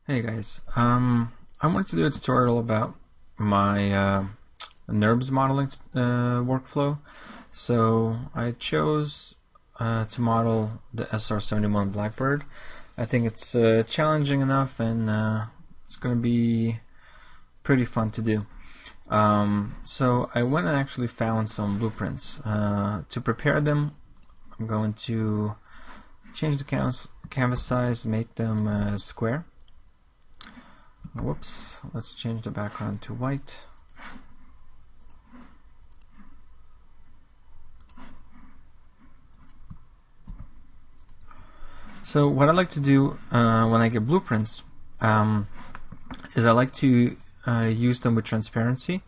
Hey guys, I wanted to do a tutorial about my Nurbs modeling workflow. So I chose to model the SR71 Blackbird. I think it's challenging enough and it's going to be pretty fun to do. So I went and actually found some blueprints. To prepare them, I'm going to change the canvas size, make them square. Whoops, let's change the background to white. So what I like to do when I get blueprints is I like to use them with transparency,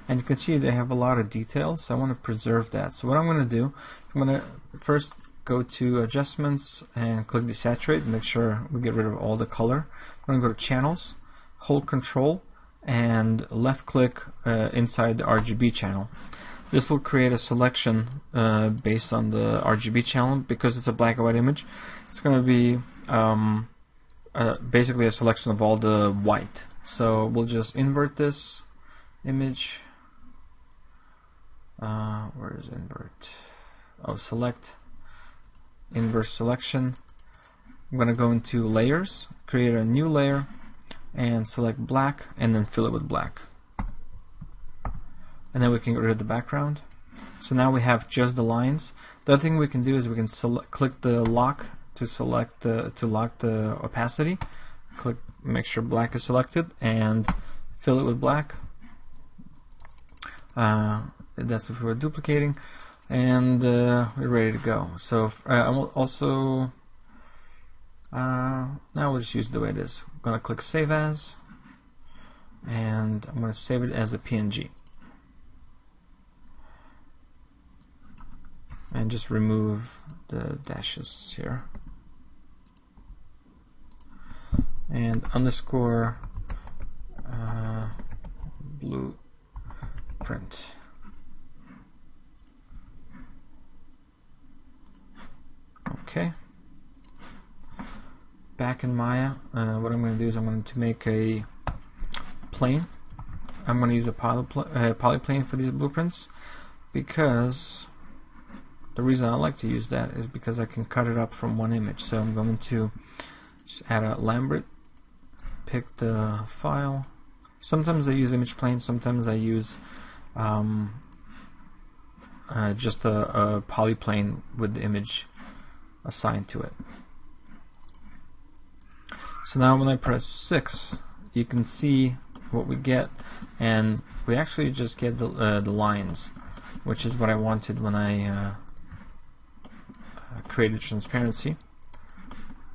and you can see they have a lot of detail, so I want to preserve that. So what I'm going to do, I'm going to first go to adjustments and click desaturate, make sure we get rid of all the color. I'm going to go to channels, hold control and left click inside the RGB channel. This will create a selection based on the RGB channel. Because it's a black and white image, it's going to be basically a selection of all the white. So we'll just invert this image. Where is invert? Oh, select, inverse selection. I'm going to go into layers, create a new layer, and select black, and then fill it with black. And then we can get rid of the background. So now we have just the lines. The other thing we can do is we can click the lock to lock the opacity. Click, make sure black is selected, and fill it with black. That's if we're duplicating, and we're ready to go. So I will also now we'll just use it the way it is. I'm going to click Save As, and I'm going to save it as a PNG. And just remove the dashes here. And underscore blueprint. Okay. Back in Maya, what I'm going to do is I'm going to make a plane. I'm going to use a polyplane for these blueprints, because the reason I like to use that is because I can cut it up from one image. So I'm going to just add a Lambert, pick the file. Sometimes I use image plane, sometimes I use just a polyplane with the image assigned to it. So now when I press 6, you can see what we get, and we actually just get the lines, which is what I wanted when I created transparency.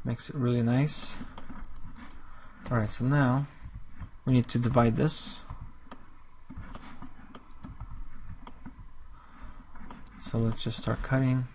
Makes it really nice. Alright, so now we need to divide this. So let's just start cutting.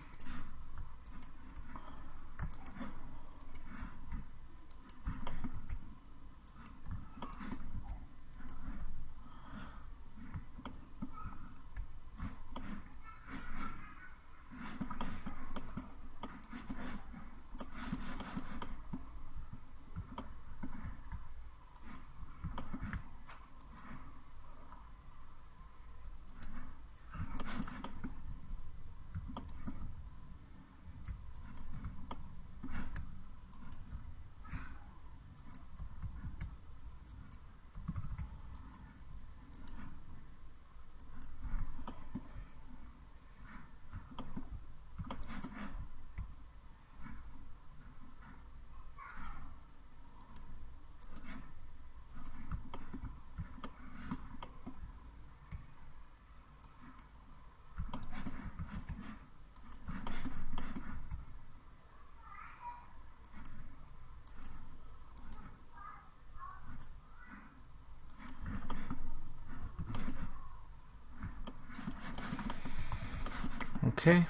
Okay,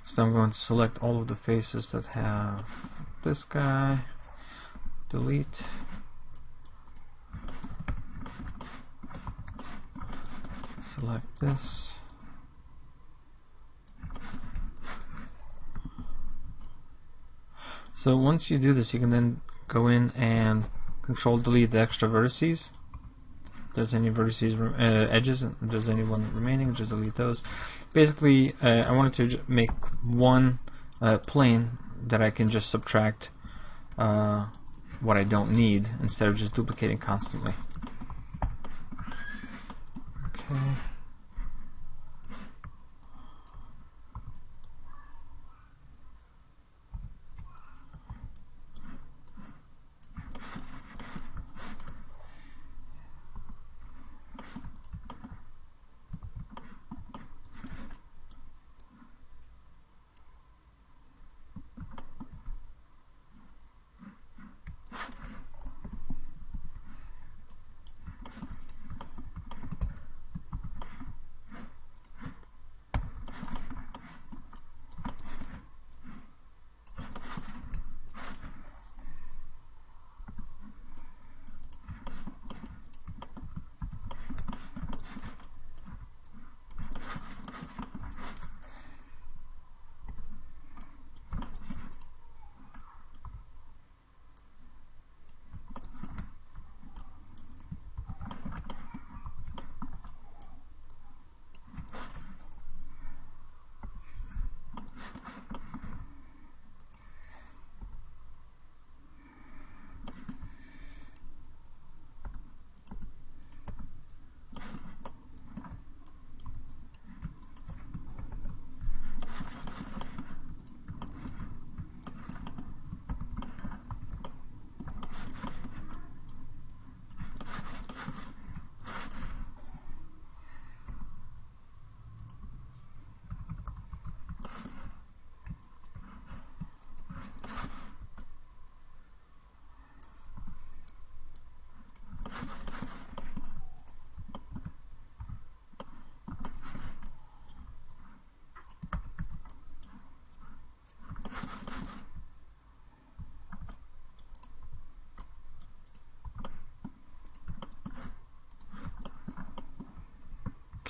so I'm going to select all of the faces that have this guy, delete, select this, So once you do this, you can then go in and control delete the extra vertices. If there's any vertices, edges, if there's anyone remaining, just delete those. Basically, I wanted to make one plane that I can just subtract what I don't need instead of just duplicating constantly. Okay.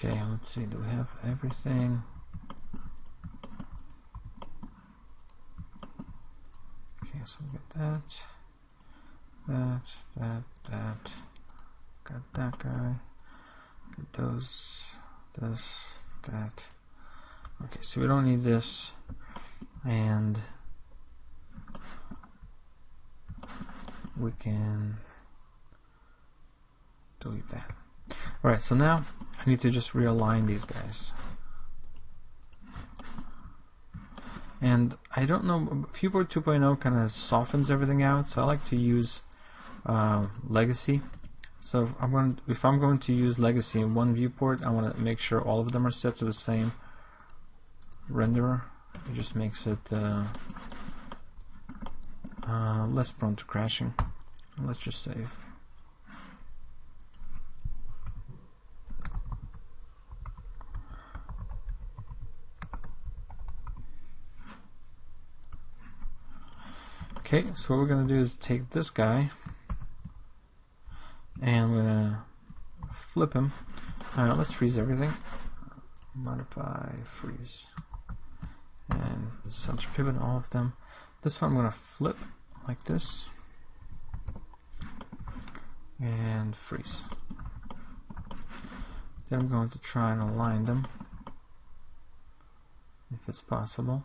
Okay, let's see, do we have everything? Okay, so we got that. Got that guy. Got those, this, that. Okay, so we don't need this, and we can delete that. Alright, so now I need to just realign these guys. And I don't know, Viewport 2.0 kind of softens everything out, so I like to use Legacy. So if I'm going to use Legacy in one viewport, I want to make sure all of them are set to the same renderer. It just makes it less prone to crashing. Let's just save. Okay, so what we're going to do is take this guy and we're going to flip him. Let's freeze everything. Modify, freeze. And center pivot all of them. This one I'm going to flip like this. And freeze. Then I'm going to try and align them if it's possible.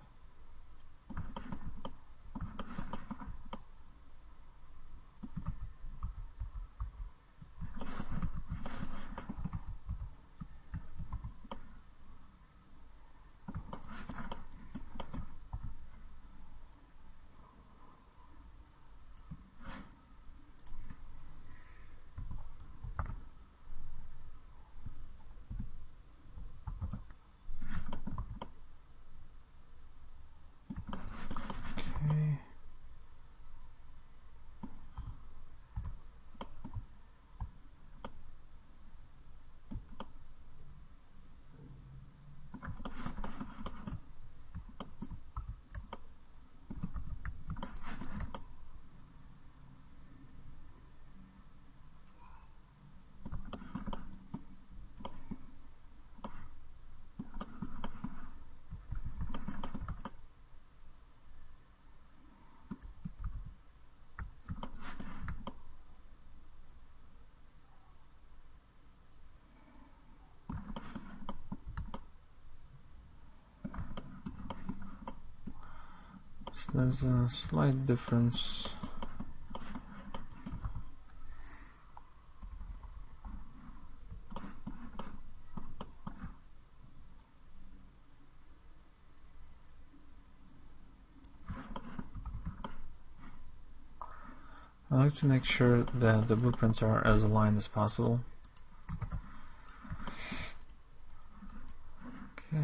So there's a slight difference. I like to make sure that the blueprints are as aligned as possible. Okay.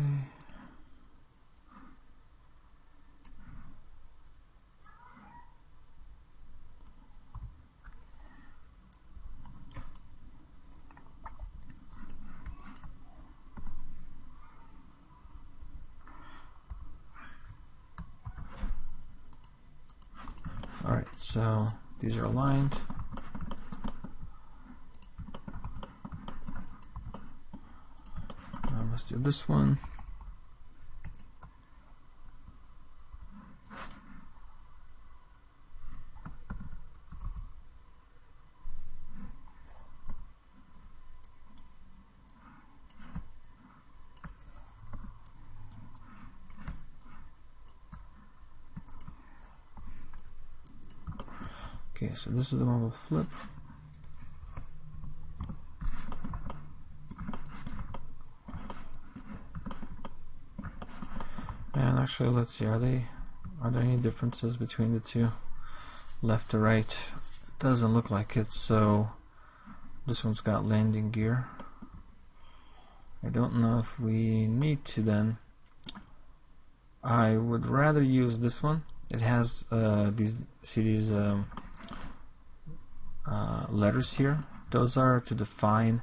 Alright, so these are aligned. Now let's do this one. Okay, so this is the one we'll flip. And actually, let's see, are there any differences between the two, left to right? It doesn't look like it. So this one's got landing gear. I don't know if we need to then. I would rather use this one. It has these letters here. Those are to define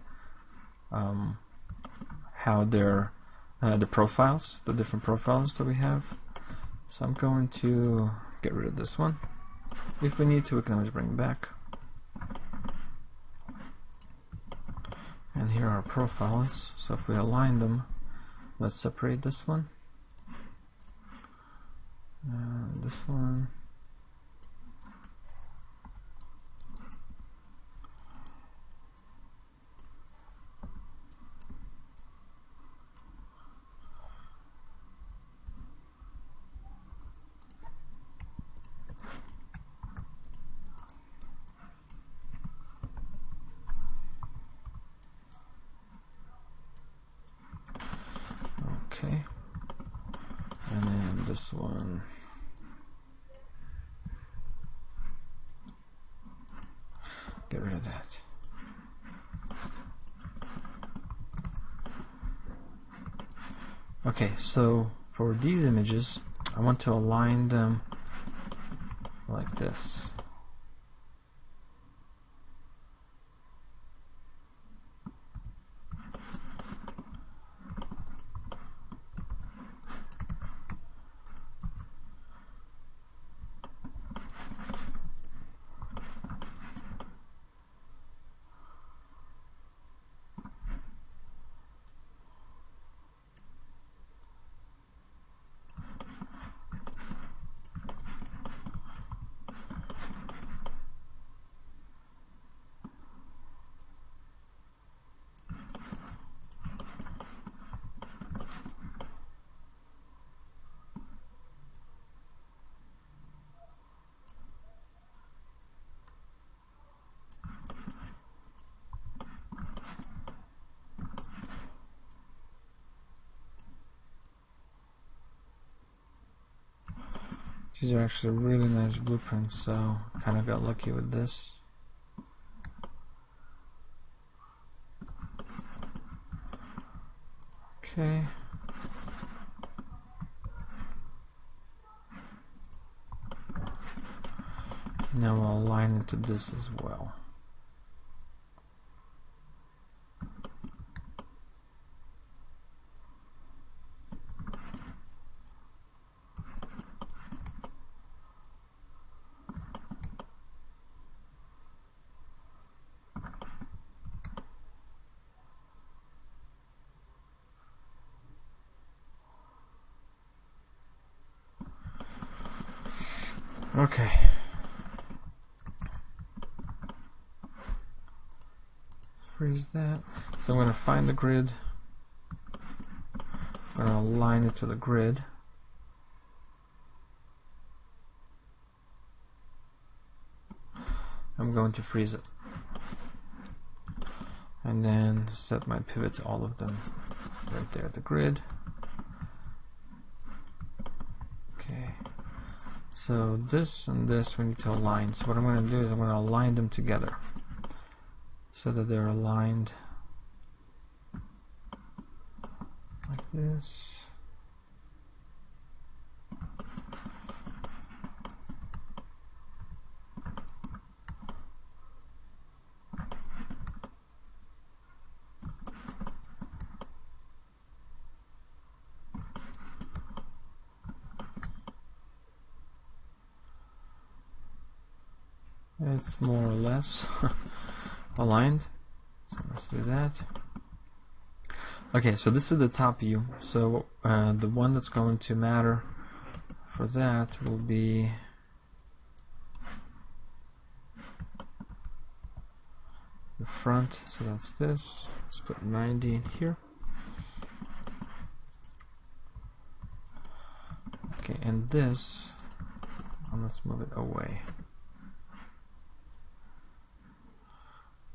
how they're the profiles, the different profiles that we have. So I'm going to get rid of this one. If we need to, we can always bring it back. And here are our profiles. So if we align them, let's separate this one and this one. Okay, and then this one. Get rid of that. Okay, so for these images, I want to align them like this. These are actually really nice blueprints, so kind of got lucky with this. Okay. Now we'll align it to this as well. Okay. Freeze that. So I'm going to find the grid. I'm going to align it to the grid. I'm going to freeze it. And then set my pivot to all of them right there at the grid. Okay. So this and this we need to align. So what I'm going to do is I'm going to align them together so that they're aligned like this. It's more or less aligned, so let's do that. Okay, so this is the top view. So the one that's going to matter for that will be the front, so that's this. Let's put 90 in here. Okay, and this, let's move it away.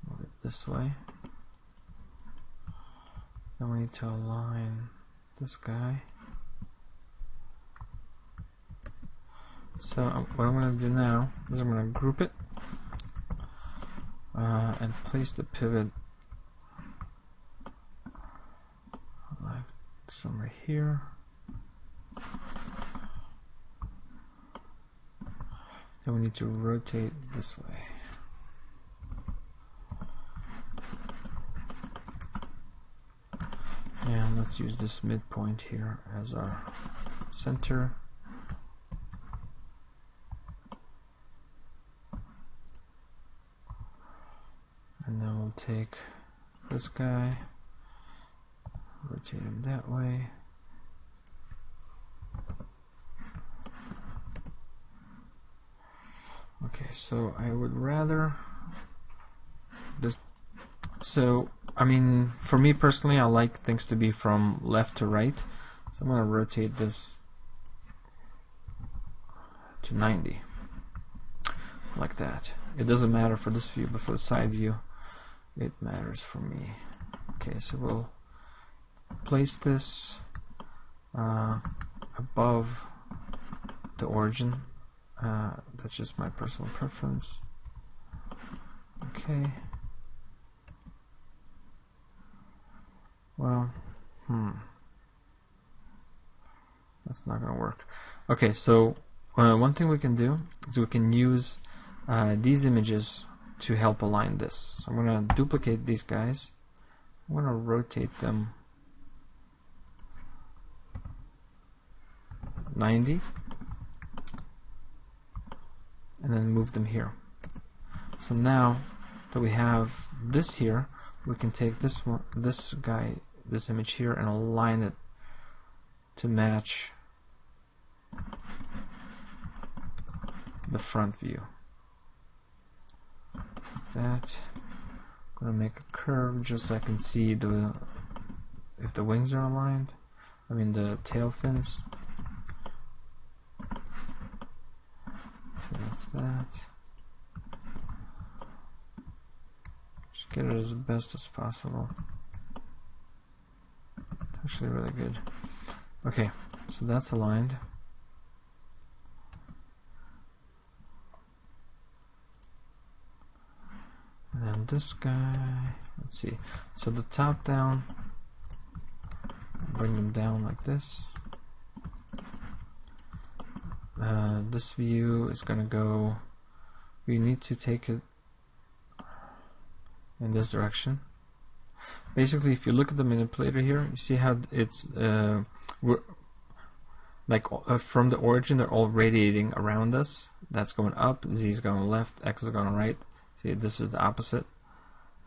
Move it this way. Then we need to align this guy. So what I'm going to do now is I'm going to group it and place the pivot like somewhere here. Then we need to rotate this way. And let's use this midpoint here as our center. And then we'll take this guy, rotate him that way. Okay, so I would rather this. So I mean, for me personally, I like things to be from left to right. So I'm going to rotate this to 90, like that. It doesn't matter for this view, but for the side view, it matters for me. Okay, so we'll place this above the origin. That's just my personal preference. Okay. Well, that's not going to work. Okay, so one thing we can do is we can use these images to help align this. So I'm going to duplicate these guys. I'm going to rotate them 90 and then move them here. So now that we have this here, we can take this one, this guy, this image here, and align it to match the front view. Like that. I'm gonna make a curve just so I can see if the wings are aligned. I mean the tail fins. So that's that. Just get it as best as possible. It's actually really good. Okay, so that's aligned. And then this guy, let's see. So the top down, bring them down like this. This view is going to go, we need to take it in this direction. Basically, if you look at the manipulator here, you see how it's from the origin, they're all radiating around us. That's going up, Z is going left, X is going right. See, this is the opposite.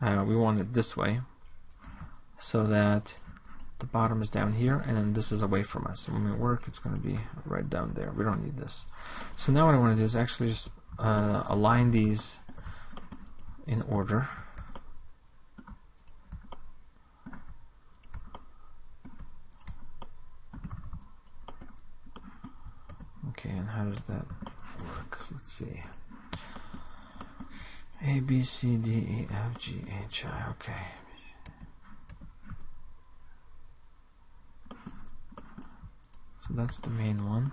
We want it this way, so that the bottom is down here, and then this is away from us. So when we work, it's going to be right down there. We don't need this. So now what I want to do is actually just align these in order. Okay, and how does that work? Let's see. A, B, C, D, E, F, G, H, I. Okay. So that's the main one.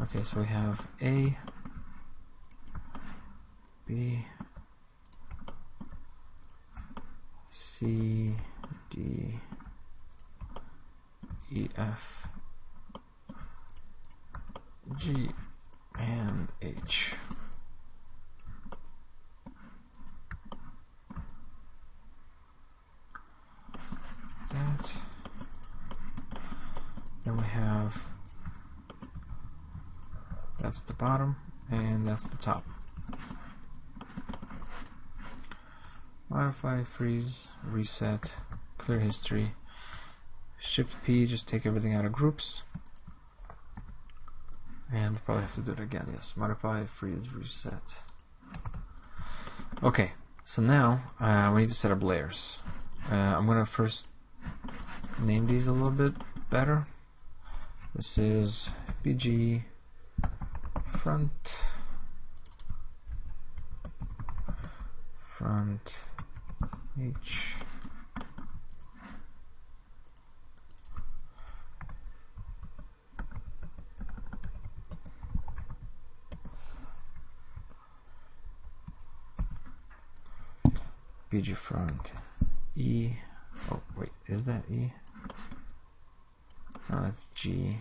Okay, so we have A, B, C, D, E, F, G, and H. That. Then we have, that's the bottom, and that's the top. Modify, freeze, reset, clear history. Shift P, just take everything out of groups. And we'll probably have to do it again. Yes, modify, freeze, reset. Okay, so now we need to set up layers. I'm going to first name these a little bit better. This is BG front H BG front E. Oh wait, is that E? No, that's G.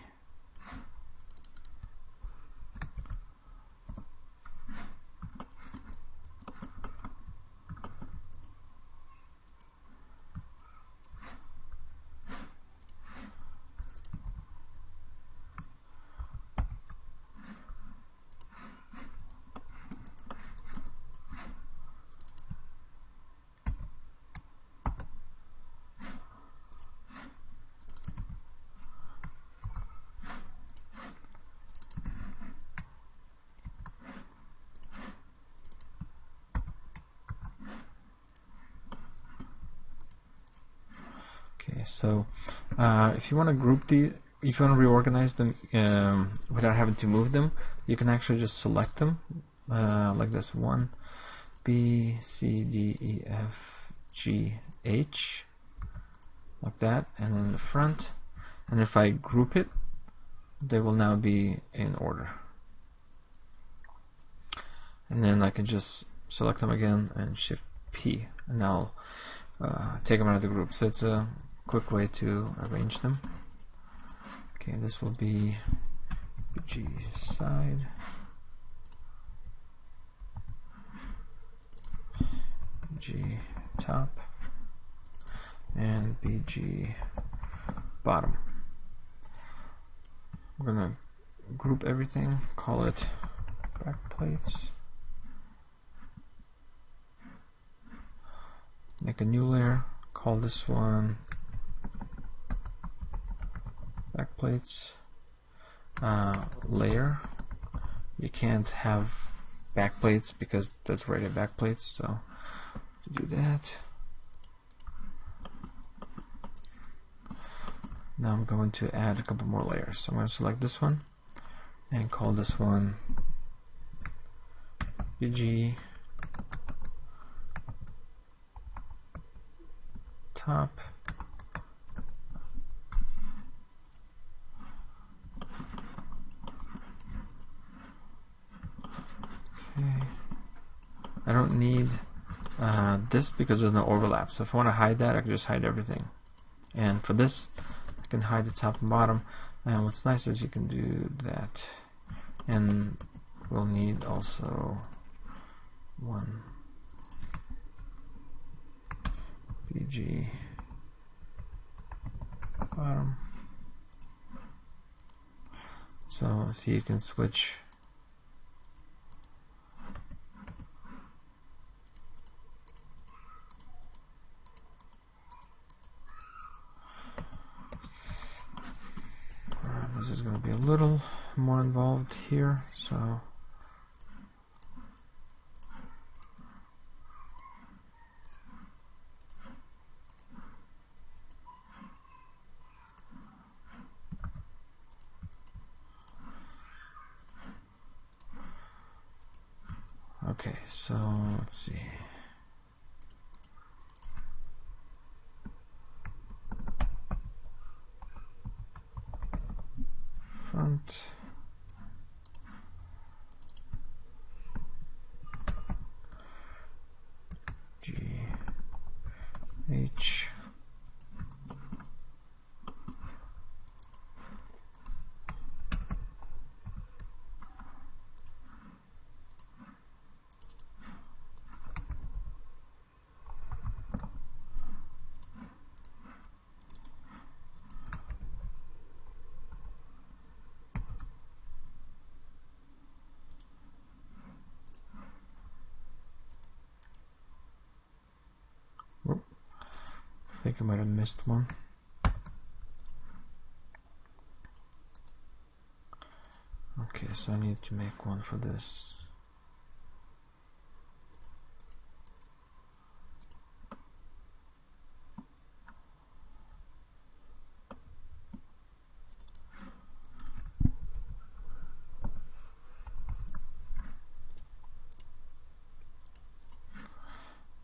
Okay, so if you want to group if you want to reorganize them without having to move them, you can actually just select them like this: 1, B, C, D, E, F, G, H, like that, and then the front. And if I group it, they will now be in order. And then I can just select them again and Shift P, and I'll take them out of the group. So it's a quick way to arrange them. Okay, this will be BG side, BG top, and BG bottom. We're gonna group everything, call it back plates. Make a new layer, call this one backplates layer. You can't have backplates because that's already backplates, so to do that, now I'm going to add a couple more layers. So I'm going to select this one and call this one BG top, okay. I don't need this because there's no overlap, so if I want to hide that, I can just hide everything. And for this, I can hide the top and bottom, and what's nice is you can do that. And we'll need also one BG bottom. So see, you can switch this is going to be a little more involved here, so Okay, so let's see. Front. G H. I think I might have missed one. Okay, so I need to make one for this.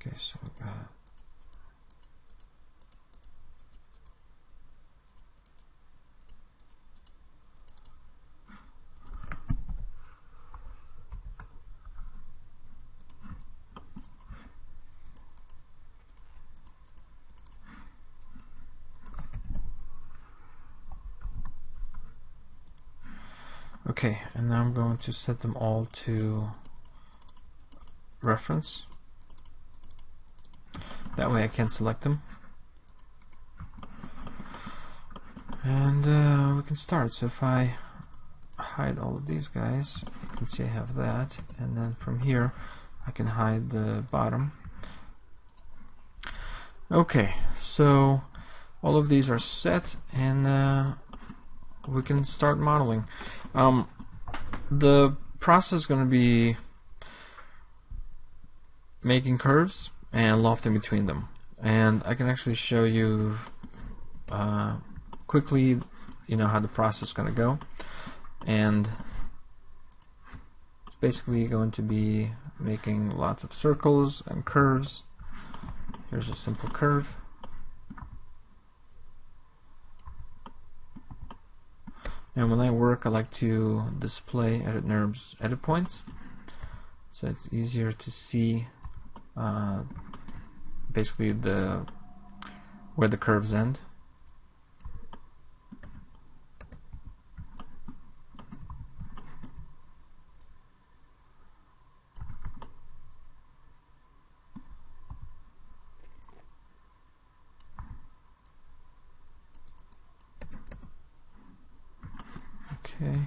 Okay, so we got okay, and now I'm going to set them all to reference. That way I can select them. And we can start. So if I hide all of these guys, you can see I have that. And then from here, I can hide the bottom. Okay, so all of these are set, and we can start modeling. The process is going to be making curves and lofting between them, and I can actually show you quickly, how the process is going to go. And it's basically going to be making lots of circles and curves. Here's a simple curve. And when I work, I like to display edit Nurbs edit points, so it's easier to see basically where the curves end. Okay.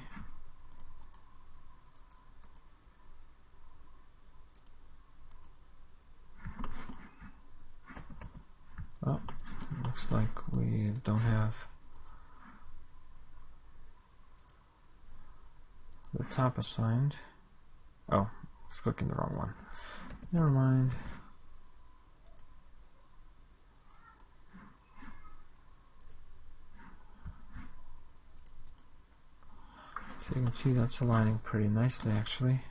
Oh, looks like we don't have the top assigned. Oh, I was clicking the wrong one. Never mind. So you can see that's aligning pretty nicely, actually.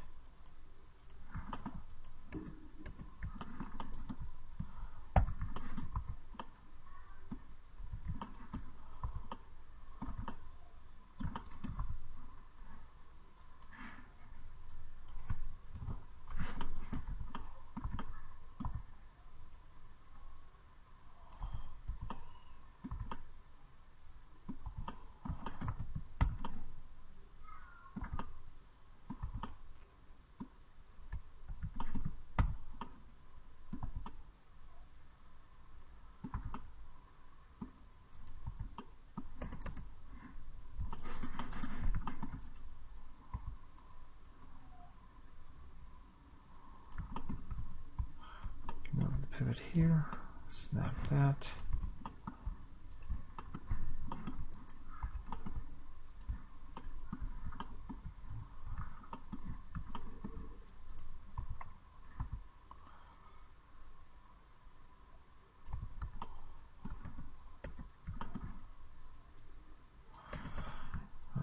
Pivot here, snap that.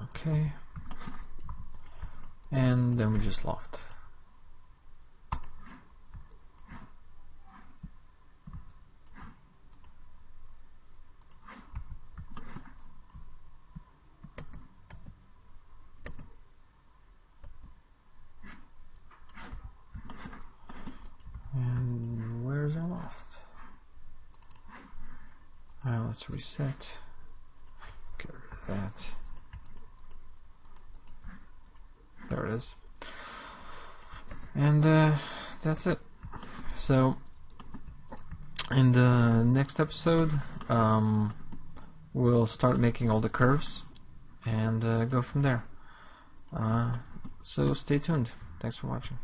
Okay, and then we just loft. let's reset. Get rid of that. There it is. And that's it. So in the next episode, we'll start making all the curves and go from there. So stay tuned. Thanks for watching.